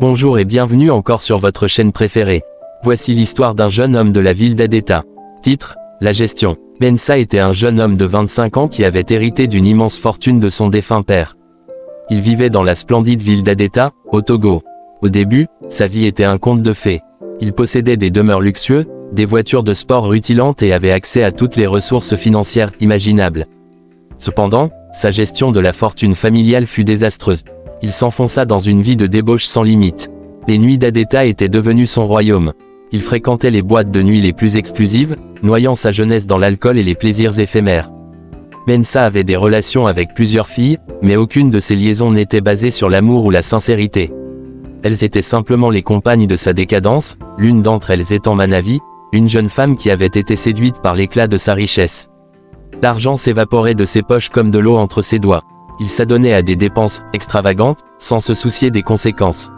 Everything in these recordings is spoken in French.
Bonjour et bienvenue encore sur votre chaîne préférée. Voici l'histoire d'un jeune homme de la ville d'Adeta. Titre, la gestion. Mensa était un jeune homme de 25 ans qui avait hérité d'une immense fortune de son défunt père. Il vivait dans la splendide ville d'Adeta, au Togo. Au début, sa vie était un conte de fées. Il possédait des demeures luxueuses, des voitures de sport rutilantes et avait accès à toutes les ressources financières imaginables. Cependant, sa gestion de la fortune familiale fut désastreuse. Il s'enfonça dans une vie de débauche sans limite. Les nuits d'Adeta étaient devenues son royaume. Il fréquentait les boîtes de nuit les plus exclusives, noyant sa jeunesse dans l'alcool et les plaisirs éphémères. Mensa avait des relations avec plusieurs filles, mais aucune de ces liaisons n'était basée sur l'amour ou la sincérité. Elles étaient simplement les compagnes de sa décadence, l'une d'entre elles étant Manavi, une jeune femme qui avait été séduite par l'éclat de sa richesse. L'argent s'évaporait de ses poches comme de l'eau entre ses doigts. Il s'adonnait à des dépenses extravagantes, sans se soucier des conséquences.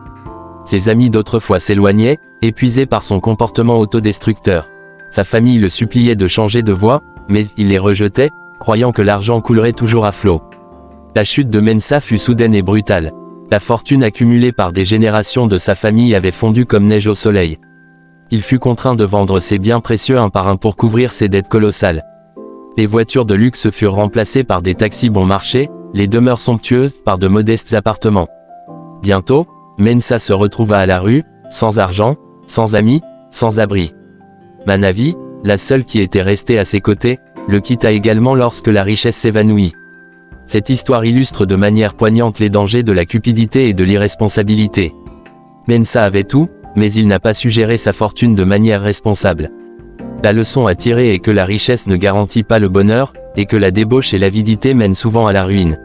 Ses amis d'autrefois s'éloignaient, épuisés par son comportement autodestructeur. Sa famille le suppliait de changer de voie, mais il les rejetait, croyant que l'argent coulerait toujours à flot. La chute de Mensa fut soudaine et brutale. La fortune accumulée par des générations de sa famille avait fondu comme neige au soleil. Il fut contraint de vendre ses biens précieux un par un pour couvrir ses dettes colossales. Les voitures de luxe furent remplacées par des taxis bon marché, les demeures somptueuses par de modestes appartements. Bientôt, Mensa se retrouva à la rue, sans argent, sans amis, sans abri. Manavi, la seule qui était restée à ses côtés, le quitta également lorsque la richesse s'évanouit. Cette histoire illustre de manière poignante les dangers de la cupidité et de l'irresponsabilité. Mensa avait tout, mais il n'a pas su gérer sa fortune de manière responsable. La leçon à tirer est que la richesse ne garantit pas le bonheur, et que la débauche et l'avidité mènent souvent à la ruine.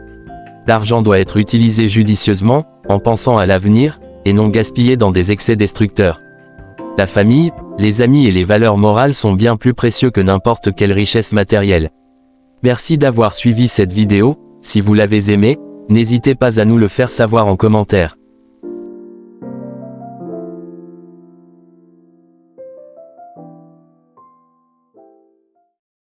L'argent doit être utilisé judicieusement, en pensant à l'avenir, et non gaspillé dans des excès destructeurs. La famille, les amis et les valeurs morales sont bien plus précieux que n'importe quelle richesse matérielle. Merci d'avoir suivi cette vidéo. Si vous l'avez aimé, n'hésitez pas à nous le faire savoir en commentaire.